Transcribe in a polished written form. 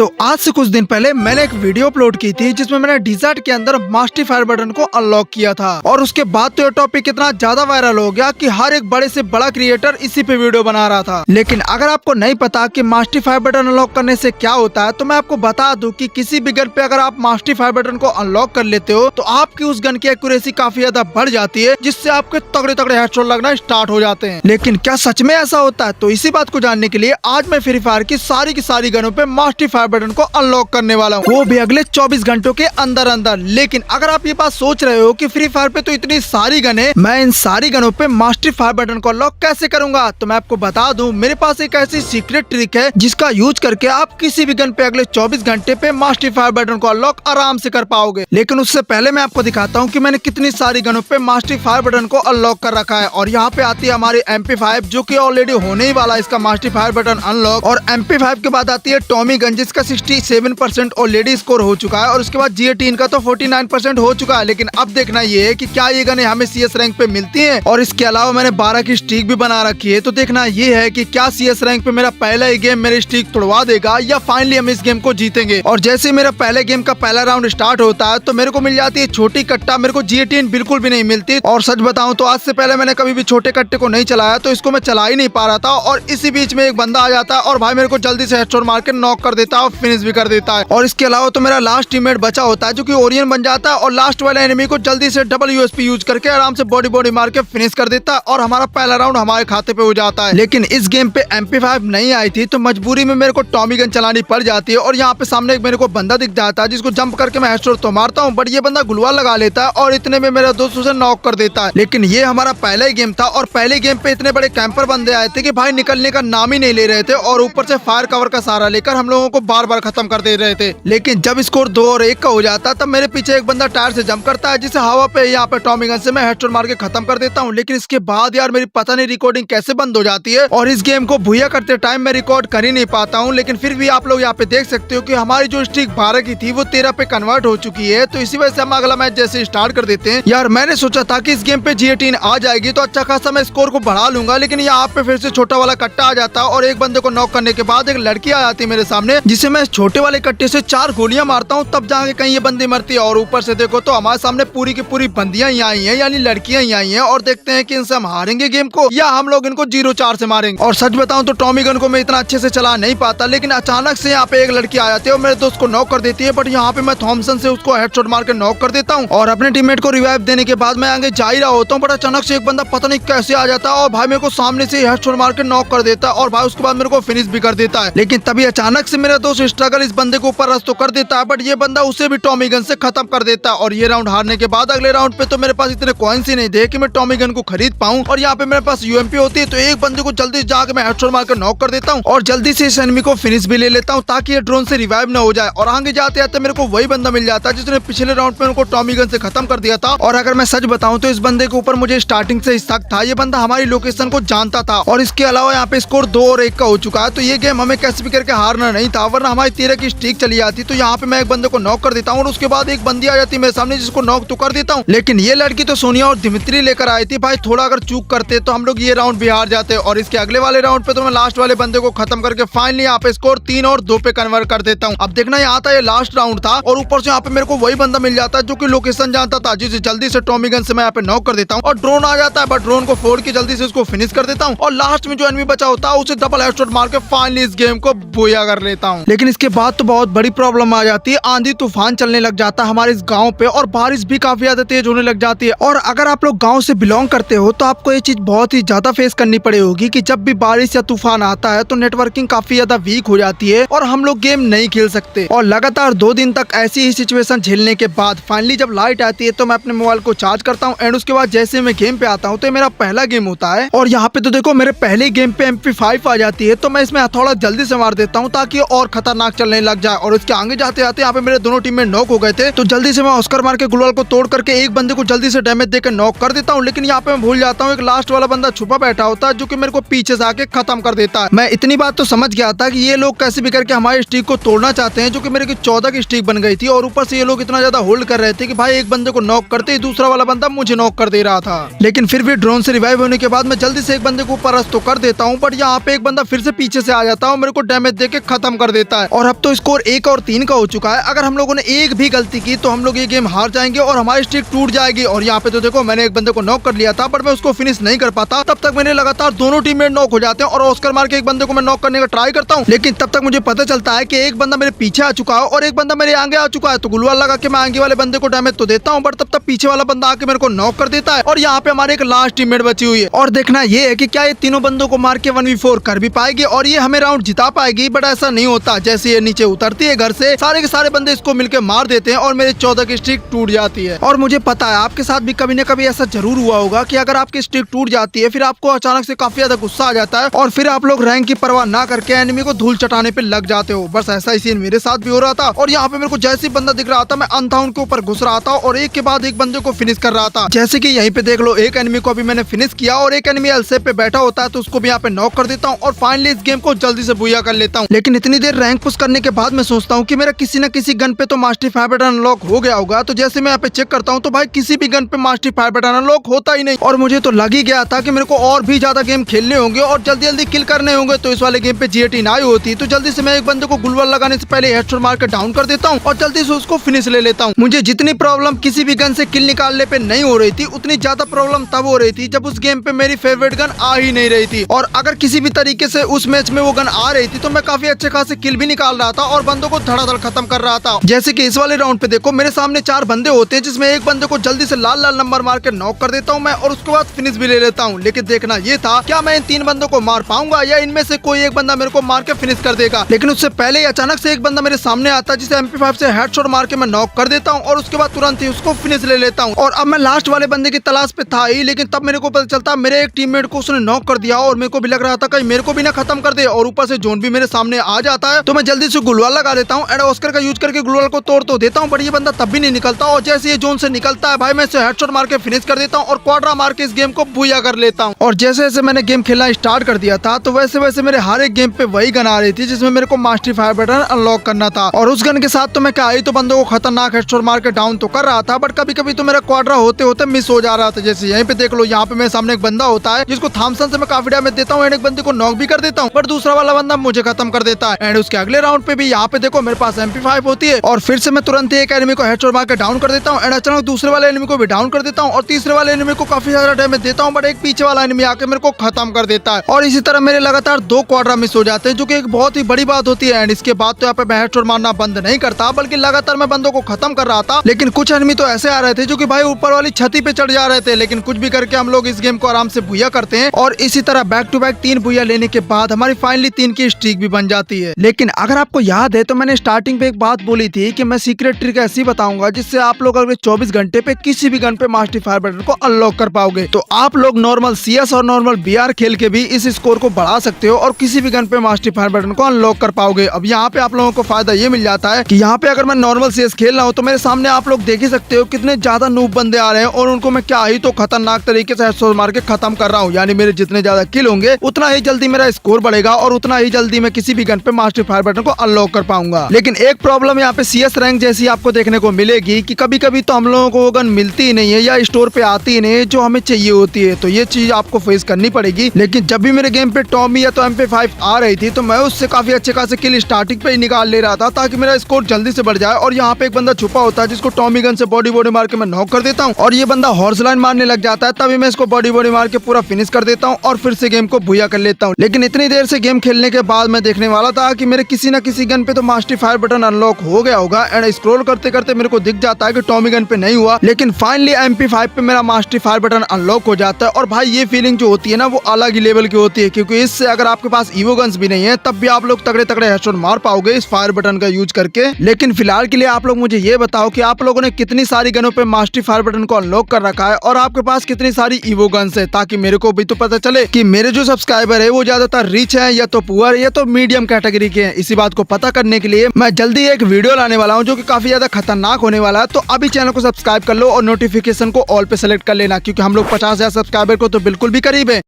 तो आज से कुछ दिन पहले मैंने एक वीडियो अपलोड की थी जिसमें मैंने डिजर्ट के अंदर मास्टी फायर बटन को अनलॉक किया था और उसके बाद तो ये टॉपिक इतना ज्यादा वायरल हो गया कि हर एक बड़े से बड़ा क्रिएटर इसी पे वीडियो बना रहा था। लेकिन अगर आपको नहीं पता कि मास्टी फायर बटन अनलॉक करने से क्या होता है तो मैं आपको बता दूं कि किसी भी गन पे अगर आप मास्टी फायर बटन को अनलॉक कर लेते हो तो आपकी उस गन की एक्यूरेसी काफी ज्यादा बढ़ जाती है, जिससे आपके तगड़े तगड़े हेडशॉट लगना स्टार्ट हो जाते हैं। लेकिन क्या सच में ऐसा होता है? तो इसी बात को जानने के लिए आज मैं फ्री फायर की सारी गनों पे मास्टी फायर बटन को अनलॉक करने वाला हूँ, वो भी अगले 24 घंटों के अंदर अंदर। लेकिन अगर आप ये बात सोच रहे हो कि फ्री फायर पे तो इतनी सारी गन है, मैं इन सारी गनों पे मास्टी फायर बटन को अनलॉक कैसे करूंगा, तो मैं आपको बता दूं मेरे पास एक ऐसी सीक्रेट ट्रिक है जिसका यूज करके आप किसी भी गन पे अगले 24 घंटे पे मास्टी फायर बटन को अनलॉक आराम से कर पाओगे। लेकिन उससे पहले मैं आपको दिखाता हूँ कि मैंने कितनी सारी गनों पे मास्टी फायर बटन को अनलॉक कर रखा है। और यहाँ पे आती है हमारी MP5 जो की ऑलरेडी होने ही वाला है इसका मास्टी फायर बटन अनलॉक। और MP5 के बाद आती है टॉमी गन जिसका 67% ऑलरेडी स्कोर हो चुका है। और उसके बाद G18 का तो 49% हो चुका है। लेकिन अब देखना ये है कि क्या ये गने हमें CS रैंक पे मिलती हैं। और इसके अलावा मैंने 12 की स्ट्रीक भी बना रखी है, तो देखना ये है कि क्या CS रैंक पे मेरा पहला ही गेम मेरी स्ट्रीक तोड़वा देगा या फाइनली हम इस गेम को जीतेंगे। और जैसे ही मेरा पहले गेम का पहला राउंड स्टार्ट होता है तो मेरे को मिल जाती है छोटी कट्टा, मेरे को G18 बिल्कुल भी नहीं मिलती। और सच बताऊं तो आज से पहले मैंने कभी भी छोटे कट्टे को नहीं चलाया, तो इसको मैं चला ही नहीं पा रहा था। और इसी बीच में एक बंदा आ जाता है और भाई मेरे को जल्दी से हेडशॉट मार के नॉक कर देता है और फिनिश भी कर देता है। और इसके अलावा तो मेरा लास्ट टीममेट बचा होता है जो कि ओरियन बन जाता है और लास्ट वाले एनिमी को जल्दी से डबल USP यूज करके आराम से बॉडी मार के फिनिश कर देता है और हमारा पहला राउंड हमारे खाते पे हो जाता है। लेकिन इस गेम पे MP5 नहीं आई थी तो मजबूरी में मेरे को टॉमी गन चलानी पड़ जाती है। और यहाँ पे सामने एक मेरे को बंदा दिख जाता है जिसको जंप करके मैं हेडशॉट तो मारता हूँ, बट ये बंदा गुलवा लगा लेता है और इतने में मेरा दोस्त उसे नॉक कर देता है। लेकिन ये हमारा पहला ही गेम था और पहले गेम पे इतने बड़े कैंपर बंदे आए थे कि भाई निकलने का नाम ही नहीं ले रहे थे और ऊपर से फायर कवर का सहारा लेकर हम लोगों को बार खत्म कर दे रहे थे। लेकिन जब स्कोर 2 और 1 का हो जाता तब मेरे पीछे एक बंदा टायर से जंप करता है जिसे हवा पे यहाँ पे टॉमी गन से मैं हेडशॉट मार के खत्म कर देता हूँ। लेकिन इसके बाद यार मेरी पता नहीं रिकॉर्डिंग कैसे बंद हो जाती है और इस गेम को भूया करते टाइम मैं रिकॉर्ड कर ही नहीं पाता हूँ। लेकिन फिर भी आप लोग यहाँ पे देख सकते हो कि हमारी जो स्ट्रीक 12 की थी वो 13 पे कन्वर्ट हो चुकी है। तो इसी वजह से हम अगला मैच जैसे स्टार्ट कर देते हैं। यार मैंने सोचा था कि इस गेम पे G18 आ जाएगी तो अच्छा खासा मैं स्कोर को बढ़ा लूंगा, लेकिन यहाँ पे फिर से छोटा वाला कट्टा आ जाता और एक बंदे को नॉक करने के बाद एक लड़की आ जाती है मेरे सामने जिसे मैं छोटे वाले कट्टे से 4 गोलियां मारता हूँ तब जाके कहीं ये बंदी मरती है। और ऊपर से देखो तो हमारे सामने पूरी की पूरी बंदियां ही आई हैं, यानी लड़कियां ही आई हैं। और देखते हैं कि इनसे हम हारेंगे गेम को या हम लोग इनको 0-4 से मारेंगे। और सच बताऊं तो टॉमी गन को मैं इतना अच्छे से चला नहीं पाता, लेकिन अचानक से यहाँ पे एक लड़की आ जाती है और मेरे दोस्त को नॉक कर देती है। बट यहाँ पे मैं थॉमसन से उसको हेडशॉट मार के नॉक कर देता हूँ और अपने टीममेट को रिवाइव देने के बाद मैं आगे जा ही रहा होता हूँ। बट अचानक से एक बंदा पता नहीं कैसे आ जाता है और भाई मेरे को सामने से हेडशॉट मार के नॉक कर देता है और भाई उसके बाद मेरे को फिनिश भी कर देता है। लेकिन तभी अचानक से मेरा दोस्त स्ट्रगल इस बंदे को ऊपर रस तो कर देता है, बट ये बंदा उसे भी टॉमी गन से खत्म कर देता है। और ये राउंड हारने के बाद अगले राउंड पे तो मेरे पास इतने कॉइन्स ही नहीं थे कि मैं टॉमी गन को खरीद पाऊं। और यहाँ पे मेरे पास UMP होती है तो एक बंदे को जल्दी जाकर मैं हेडशॉट मार कर नॉक कर देता हूँ और जल्दी से इस एनिमी को फिनिश भी ले लेता हूँ ताकि ये ड्रोन से रिवाइव न हो जाए। और आगे जाते जाते मेरे को वही बंदा मिल जाता है जिसने पिछले राउंड पे उनको टॉमी गन से खत्म कर दिया था। और अगर मैं सच बताऊं तो इस बंदे के ऊपर मुझे स्टार्टिंग से शक था, ये बंदा हमारी लोकेशन को जानता था। और इसके अलावा यहाँ पे स्कोर 2 और 1 का हो चुका है, तो ये गेम हमें कैसे भी करके हारना नहीं था, वरना हमारी 13 की स्ट्रीक चली जाती। तो यहाँ पे मैं एक बंदे को नॉक कर देता हूँ और उसके बाद एक बंदी आ जाती है मेरे सामने जिसको नॉक तो कर देता हूँ। लेकिन ये लड़की तो सोनिया और दिमित्री लेकर आई थी, भाई थोड़ा अगर चूक करते तो हम लोग ये राउंड भी हार जाते। और इसके अगले वाले राउंड पे तो मैं लास्ट वाले बंदे को खत्म करके फाइनली यहाँ पे स्कोर 3 और 2 पे कन्वर्ट कर देता हूँ। अब देखना यहाँ था ये लास्ट राउंड था और ऊपर से यहाँ पे मेरे को वही बंदा मिल जाता है जो कि लोकेशन जानता था, जिसे जल्दी से टॉमी गन से मैं यहाँ पे नॉक कर देता हूँ और ड्रोन आ जाता है, बट ड्रोन को फोड़ के जल्दी से उसको फिनिश कर देता हूँ। और लास्ट में जो एनिमी बचा होता है उसे डबल हेडशॉट मार के फाइनली इस गेम को बोया कर लेता हूँ। लेकिन इसके बाद तो बहुत बड़ी प्रॉब्लम आ जाती है, आंधी तूफान चलने लग जाता है हमारे इस गाँव पे और बारिश भी काफी ज्यादा तेज होने लग जाती है। और अगर आप लोग गाँव से बिलोंग करते हो तो आपको ये चीज बहुत ही ज्यादा फेस करनी पड़ी होगी कि जब भी बारिश या तूफान आता है तो नेटवर्किंग काफी ज्यादा वीक हो जाती है और हम लोग गेम नहीं खेल सकते। और लगातार 2 दिन तक ऐसी ही सिचुएशन झेलने के बाद फाइनली जब लाइट आती है तो मैं अपने मोबाइल को चार्ज करता हूँ एंड उसके बाद जैसे मैं गेम पे आता हूँ तो ये मेरा पहला गेम होता है। और यहाँ पे तो देखो मेरे पहले गेम पे MP5 आ जाती है, तो मैं इसमें थोड़ा जल्दी से मार देता हूँ ताकि और खतरनाक चलने लग जाए। और इसके आगे जाते जाते यहाँ पे मेरे दोनों टीम में नॉक हो गए थे, तो जल्दी से मैं ऑस्कर मार के गुलवाल को तोड़ करके एक बंदे को जल्दी से डैमेज देकर नॉक कर देता हूँ। लेकिन यहाँ पे मैं भूल जाता हूँ एक लास्ट वाला बंदा छुपा बैठा होता है जो कि मेरे को पीछे से आके खत्म कर देता है। मैं इतनी बात तो समझ गया था कि ये लोग कैसे भी करके हमारी स्ट्रीक को तोड़ना चाहते हैं, जो कि मेरे की 14 की स्ट्रीक बन गई थी। और ऊपर से ये लोग इतना ज्यादा होल्ड कर रहे थे कि भाई एक बंदे को नॉक करते ही दूसरा वाला बंदा मुझे नॉक कर दे रहा था। लेकिन फिर भी ड्रोन से रिवाइव होने के बाद मैं जल्दी से एक बंदे को ऊपर रस तो कर देता हूँ, बट यहाँ पे एक बंदा फिर से पीछे से आ जाता है और मेरे को डैमेज देके खत्म कर देता देता है। और अब तो स्कोर 1 और 3 का हो चुका है। अगर हम लोगों ने एक भी गलती की तो हम लोग ये गेम हार जाएंगे और हमारी स्ट्रीक टूट जाएगी। और यहाँ पे तो देखो मैंने एक बंदे को नॉक कर लिया था, बट मैं उसको फिनिश नहीं कर पाता। तब तक मैंने लगातार दोनों टीममेट नॉक हो जाते हैं और ऑस्कर मार के एक बंदे को मैं नॉक करने का ट्राई करता हूँ, लेकिन तब तक मुझे पता चलता है कि एक बंदा मेरे पीछे आ चुका है और एक बंदा मेरे आगे आ चुका है। तो गुलवाल लगा के मैं आगे वाले बंदे को डैमेज तो देता हूँ, बट तब तक पीछे वाला बंदा आके मेरे को नॉक कर देता है। और यहाँ पे हमारे एक लास्ट टीममेट बची हुई है और देखना ये है कि क्या ये तीनों बंदों को मार के 1v4 कर भी पाएगी और ये हमें राउंड जिता पाएगी। बट ऐसा नहीं होता। जैसे ये नीचे उतरती है घर से, सारे के सारे बंदे इसको मिलकर मार देते हैं और मेरे 14 की स्ट्रीक टूट जाती है। और मुझे पता है आपके साथ भी कभी न कभी ऐसा जरूर हुआ होगा कि अगर आपकी स्ट्रीक टूट जाती है फिर आपको अचानक से काफी ज्यादा गुस्सा आ जाता है और फिर आप लोग रैंक की परवाह ना करके एनिमी को धूल चटाने पे लग जाते हो। बस ऐसा ही सीन मेरे साथ भी हो रहा था और यहाँ पे मेरे को जैसे ही बंदा दिख रहा था मैं अंधा उनके ऊपर घुस रहा था और एक के बाद एक बंदे को फिनिश कर रहा था। जैसे कि यहीं पे देख लो एक एनिमी को अभी मैंने फिनिश किया और एक एनिमी एलसेप पे बैठा होता है तो उसको भी यहाँ पे नॉक कर देता हूँ और फाइनली इस गेम को जल्दी से बुया कर लेता हूँ। लेकिन इतनी देर रैंक पुश करने के बाद मैं सोचता हूँ कि मेरा किसी न किसी गन पे तो मास्टर फायर बटन अनलॉक हो गया होगा। तो जैसे मैं यहाँ पे चेक करता हूँ तो भाई किसी भी गन पे मास्टर फायर बटन अनलॉक होता ही नहीं और मुझे तो लग ही गया था कि मेरे को और भी ज्यादा गेम खेलने होंगे और जल्दी जल्दी किल करने होंगे। तो इस वाले गेम पे G18 आई होती तो जल्दी से मैं एक बंदे को गुलवाल लगाने से पहले हेडशॉट मार के डाउन कर देता हूँ और जल्दी से उसको फिनिश ले लेता हूँ। मुझे जितनी प्रॉब्लम किसी भी गन से किल निकालने पे नहीं हो रही थी उतनी ज्यादा प्रॉब्लम तब हो रही थी जब उस गेम पे मेरी फेवरेट गन आ ही नहीं रही थी। और अगर किसी भी तरीके से उस मैच में वो गन आ रही थी तो मैं काफी अच्छे खासे किल भी निकाल रहा था और बंदों को धड़ाधड़ खत्म कर रहा था। जैसे कि इस वाले राउंड पे देखो मेरे सामने 4 बंदे होते हैं जिसमें एक बंदे को जल्दी से लाल लाल नंबर मार के नॉक कर देता हूँ मैं और उसके बाद फिनिश भी ले लेता हूँ। लेकिन देखना ये था क्या मैं इन 3 बंदों को मार पाऊंगा या इनमें से कोई एक बंदा मेरे को मार के फिनिश कर देगा। लेकिन उससे पहले ही अचानक से एक बंदा मेरे सामने आता है जिसे MP5 से हेडशॉट मार के मैं नॉक कर देता हूँ और उसके बाद तुरंत ही उसको फिनिश ले लेता हूँ। और अब मैं लास्ट वाले बंदे की तलाश पे था ही, लेकिन तब मेरे को पता चलता मेरे एक टीममेट को उसने नॉक कर दिया और मेरे को भी लग रहा था कहीं मेरे को भी ना खत्म कर दे और ऊपर से जोन भी मेरे सामने आ जाता है। तो मैं जल्दी से गुलवाल लगा देता हूँ एंड ऑस्कर का यूज करके गुलवाल को तोड़ तो देता हूँ, बट ये बंदा तब भी नहीं निकलता और जैसे ये जोन से निकलता है भाई मैं इसे हेडशॉट मार के फिनिश कर देता हूँ और क्वाड्रा मार के इस गेम को बुया कर लेता हूँ। और जैसे जैसे मैंने गेम खेलना स्टार्ट कर दिया था तो वैसे वैसे मेरे हर एक गेम पे वही गन आ रही थी जिसमें मेरे को मास्टर फायर बटन अनलॉक करना था। और उस गन के साथ तो मैं क्या ही तो बंदों को खतरनाक हेडशॉट मार के डाउन तो कर रहा था, बट कभी कभी तो मेरा क्वाड्रा होते होते मिस हो जा रहा था। जैसे यहीं पे देख लो यहाँ पे मेरे सामने एक बंदा होता है जिसको थॉमसन से मैं काफी डैमेज देता हूँ एंड एक बंदे को नॉक भी कर देता हूँ, बट दूसरा वाला बंदा मुझे खत्म कर देता है। एंड उसके अगले राउंड पे भी यहाँ पे देखो मेरे पास MP5 होती है और फिर से मैं तुरंत ही एक एनिमी को हेडशॉट मार के डाउन कर देता हूँ एंड अचानक दूसरे वाले एनिमी को भी डाउन कर देता हूँ और तीसरे वाले एनिमी को काफी ज्यादा डैमेज देता हूँ, बट एक पीछे वाला एनिमी आके मेरे को खत्म कर देता है। और इसी तरह मेरे लगातार 2 क्वाड्रा मिस हो जाते हैं जो कि एक बहुत ही बड़ी बात होती है। एंड इसके बाद तो यहाँ पे मैं हेडशॉट मारना बंद नहीं करता बल्कि लगातार मैं बंदों को खत्म कर रहा था। लेकिन कुछ एनिमी तो ऐसे आ रहे थे जो कि भाई ऊपर वाली छती पे चढ़ जा रहे थे, लेकिन कुछ भी करके हम लोग इस गेम को आराम से बुया करते हैं और इसी तरह बैक टू बैक 3 बुया लेने के बाद हमारी फाइनली 3 की स्ट्रीक भी बन जाती है। लेकिन अगर आपको याद है तो मैंने स्टार्टिंग पे एक बात बोली थी कि मैं सीक्रेट ट्रिक ऐसी बताऊंगा जिससे आप लोग अगले 24 घंटे पे किसी भी गन पे मास्टर फायर बटन को अनलॉक कर पाओगे। तो आप लोग नॉर्मल CS और नॉर्मल BR खेल के भी इस स्कोर को बढ़ा सकते हो और किसी भी गन पे मास्टर फायर बटन को अनलॉक कर पाओगे। अब यहाँ पे आप लोगों को फायदा ये मिल जाता है कि यहाँ पे अगर मैं नॉर्मल CS खेल रहा हूँ तो मेरे सामने आप लोग देख ही सकते हो कितने ज्यादा नूब बंदे आ रहे हैं और उनको मैं क्या ही तो खतरनाक तरीके से हेडशॉट मार के खत्म कर रहा हूँ। यानी मेरे जितने ज्यादा किल होंगे उतना ही जल्दी मेरा स्कोर बढ़ेगा और उतना ही जल्दी मैं किसी भी गन पे मास्टर फायर बटन को अनलॉक कर पाऊंगा। लेकिन एक प्रॉब्लम यहाँ पे CS रैंक जैसी आपको देखने को मिलेगी कि कभी कभी तो हम लोगों को वो गन मिलती ही नहीं है या स्टोर पे आती ही नहीं है जो हमें चाहिए होती है, तो ये चीज आपको फेस करनी पड़ेगी। लेकिन जब भी मेरे गेम पे टॉमी या तो MP5 आ रही थी तो मैं उससे काफी अच्छे खासे किल स्टार्टिंग पे ही निकाल ले रहा था ताकि मेरा स्कोर जल्दी से बढ़ जाए। और यहाँ पे एक बंदा छुपा होता है जिसको टॉमी गन से बॉडी मार के मैं नॉक कर देता हूँ और ये बंदा हॉर्स लाइन मारने लग जाता है, तभी मैं इसको बॉडी मार के पूरा फिनिश कर देता हूँ और फिर से गेम को भूया कर लेता हूँ। लेकिन इतनी देर से गेम खेलने के बाद मैं देखने वाला था कि मेरे किसी न किसी गन पे तो मास्टर फायर बटन अनलॉक हो गया होगा एंड स्क्रॉल करते करते मेरे को दिख जाता है कि टॉमी गन पे नहीं हुआ, लेकिन फाइनली MP5 पे मेरा मास्टर फायर बटन अनलॉक हो जाता है। और भाई ये फीलिंग जो होती है ना वो अलग ही लेवल की होती है, क्योंकि इससे अगर आपके पास ईवो गन्स भी नहीं है तब भी आप लोग तगड़े तगड़े हेडशॉट मार पाओगे इस फायर बटन का यूज करके। लेकिन फिलहाल के लिए आप लोग मुझे ये बताओ कि आप लोगों ने कितनी सारी गनों पे मास्टर फायर बटन को अनलॉक कर रखा है और आपके पास कितनी सारी ईवो गन्स है, ताकि मेरे को भी तो पता चले कि मेरे जो सब्सक्राइबर है वो ज्यादातर रिच है या तो पुअर या तो मीडियम कैटेगरी के हैं। इसी बात को पता करने के लिए मैं जल्दी एक वीडियो लाने वाला हूँ जो कि काफी ज्यादा खतरनाक होने वाला है। तो अभी चैनल को सब्सक्राइब कर लो और नोटिफिकेशन को ऑल पे सेलेक्ट कर लेना, क्योंकि हम लोग 50,000 सब्सक्राइबर को तो बिल्कुल भी करीब है।